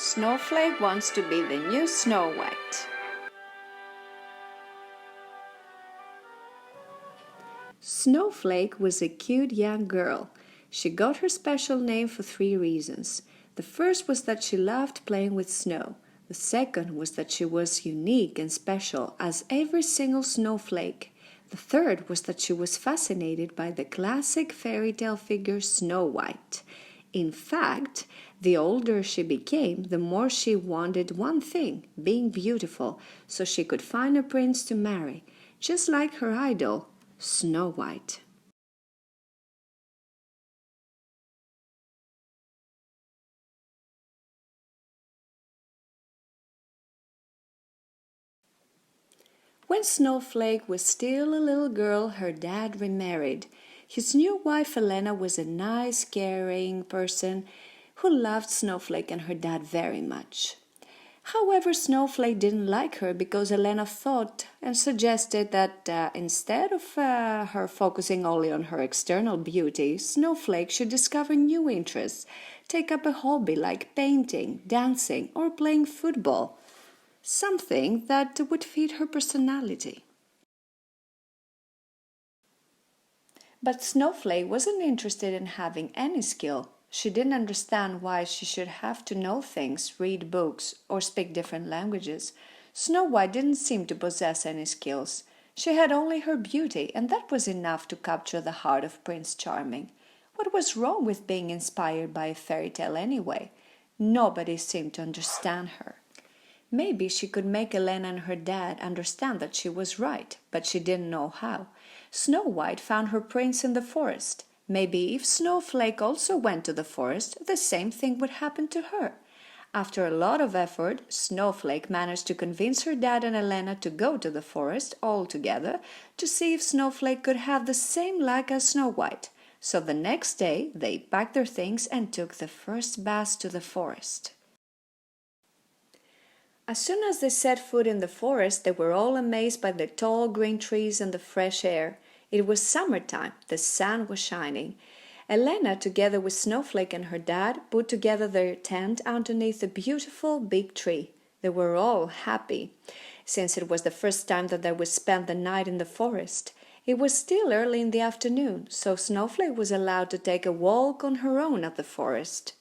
Snowflake wants to be the new Snow White. Snowflake was a cute young girl. She got her special name for 3 reasons. The first was that she loved playing with snow. The second was that she was unique and special as every single snowflake. The third was that she was fascinated by the classic fairy tale figure Snow White. In fact, the older she became, the more she wanted one thing, being beautiful, so she could find a prince to marry, just like her idol, Snow White. When Snowflake was still a little girl, her dad remarried. His new wife Elena was a nice, caring person who loved Snowflake and her dad very much. However, Snowflake didn't like her because Elena thought and suggested that instead of her focusing only on her external beauty, Snowflake should discover new interests, take up a hobby like painting, dancing, or playing football, something that would fit her personality. But Snowflake wasn't interested in having any skill. She didn't understand why she should have to know things, read books, or speak different languages. Snow White didn't seem to possess any skills. She had only her beauty, and that was enough to capture the heart of Prince Charming. What was wrong with being inspired by a fairy tale anyway? Nobody seemed to understand her. Maybe she could make Elena and her dad understand that she was right, but she didn't know how. Snow White found her prince in the forest. Maybe if Snowflake also went to the forest, the same thing would happen to her. After a lot of effort, Snowflake managed to convince her dad and Elena to go to the forest all together to see if Snowflake could have the same luck as Snow White. So the next day, they packed their things and took the first bus to the forest. As soon as they set foot in the forest, they were all amazed by the tall green trees and the fresh air. It was summertime, the sun was shining. Elena, together with Snowflake and her dad, put together their tent underneath a beautiful big tree. They were all happy, since it was the first time that they would spend the night in the forest. It was still early in the afternoon, so Snowflake was allowed to take a walk on her own at the forest.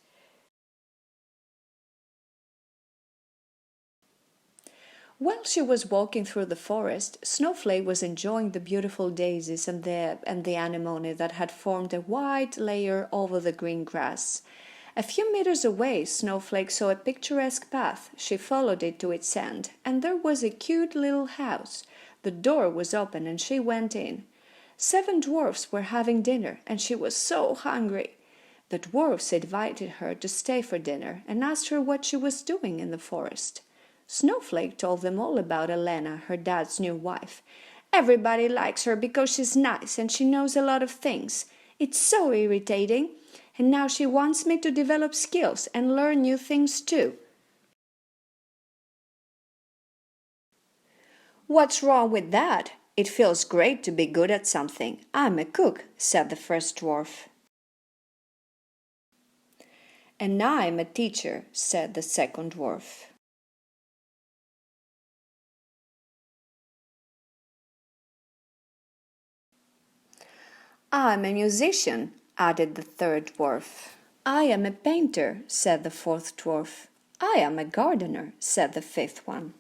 While she was walking through the forest, Snowflake was enjoying the beautiful daisies and the anemone that had formed a white layer over the green grass. A few meters away, Snowflake saw a picturesque path. She followed it to its end, and there was a cute little house. The door was open and she went in. 7 dwarfs were having dinner, and she was so hungry. The dwarfs invited her to stay for dinner and asked her what she was doing in the forest. Snowflake told them all about Elena, her dad's new wife. Everybody likes her because she's nice and she knows a lot of things. It's so irritating. And now she wants me to develop skills and learn new things too. What's wrong with that? It feels great to be good at something. I'm a cook, said the first dwarf. And I'm a teacher, said the second dwarf. I'm a musician, added the third dwarf. I am a painter, said the fourth dwarf. I am a gardener, said the fifth one.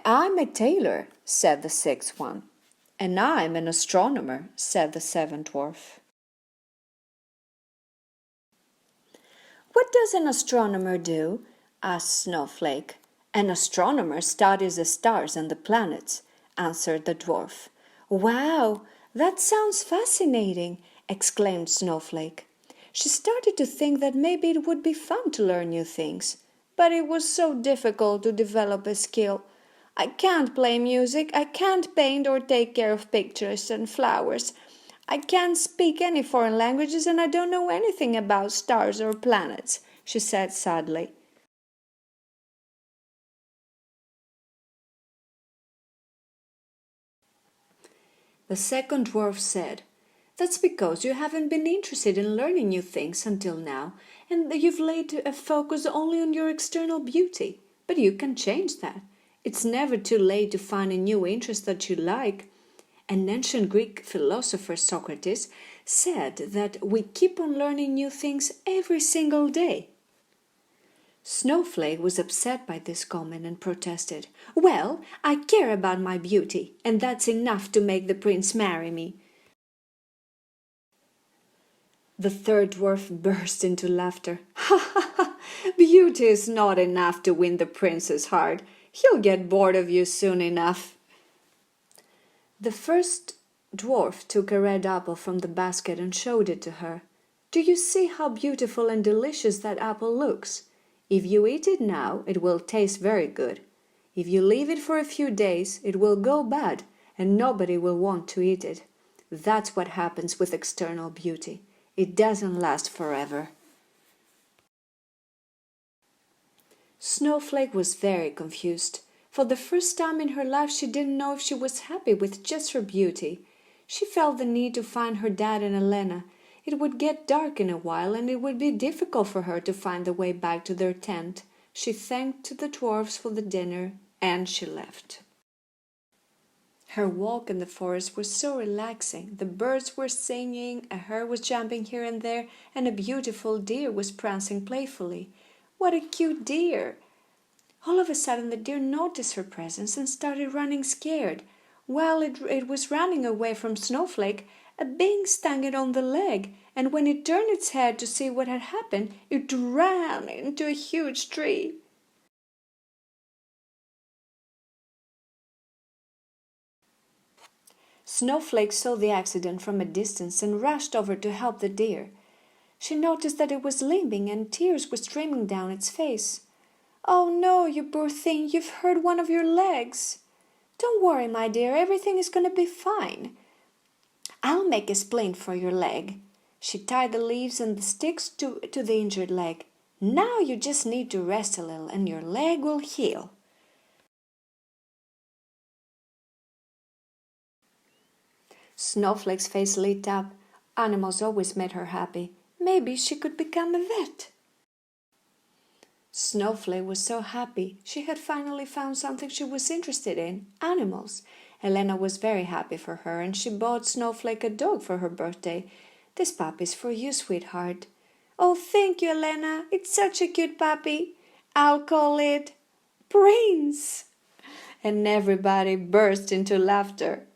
I'm a tailor, said the sixth one. And I'm an astronomer, said the seventh dwarf. What does an astronomer do? Asked Snowflake. An astronomer studies the stars and the planets, answered the dwarf. Wow! That sounds fascinating, exclaimed Snowflake. She started to think that maybe it would be fun to learn new things, but it was so difficult to develop a skill. I can't play music, I can't paint or take care of pictures and flowers. I can't speak any foreign languages and I don't know anything about stars or planets, she said sadly. The second dwarf said, That's because you haven't been interested in learning new things until now. and you've laid a focus only on your external beauty. But you can change that. It's never too late to find a new interest that you like. An ancient Greek philosopher, Socrates, said that we keep on learning new things every single day. Snowflake was upset by this comment and protested. "Well, I care about my beauty, and that's enough to make the prince marry me." The third dwarf burst into laughter. "Ha ha ha! Beauty is not enough to win the prince's heart. He'll get bored of you soon enough." The first dwarf took a red apple from the basket and showed it to her. "Do you see how beautiful and delicious that apple looks? If you eat it now, it will taste very good. If you leave it for a few days, it will go bad, and nobody will want to eat it. That's what happens with external beauty. It doesn't last forever." Snowflake was very confused. For the first time in her life, she didn't know if she was happy with just her beauty. She felt the need to find her dad and Elena. It would get dark in a while, and it would be difficult for her to find the way back to their tent. She thanked the dwarfs for the dinner, and she left. Her walk in the forest was so relaxing. The birds were singing, a hare was jumping here and there, and a beautiful deer was prancing playfully. What a cute deer! All of a sudden the deer noticed her presence and started running scared. While it was running away from Snowflake, a bee stung it on the leg, and when it turned its head to see what had happened, it ran into a huge tree. Snowflake saw the accident from a distance and rushed over to help the deer. She noticed that it was limping and tears were streaming down its face. "Oh no, you poor thing, you've hurt one of your legs." "Don't worry, my dear, everything is going to be fine. I'll make a splint for your leg." She tied the leaves and the sticks to the injured leg. "Now you just need to rest a little and your leg will heal." Snowflake's face lit up. Animals always made her happy. Maybe she could become a vet. Snowflake was so happy. She had finally found something she was interested in, animals. Elena was very happy for her, and she bought Snowflake a dog for her birthday. "This puppy's for you, sweetheart." "Oh, thank you, Elena. It's such a cute puppy. I'll call it Prince." And everybody burst into laughter.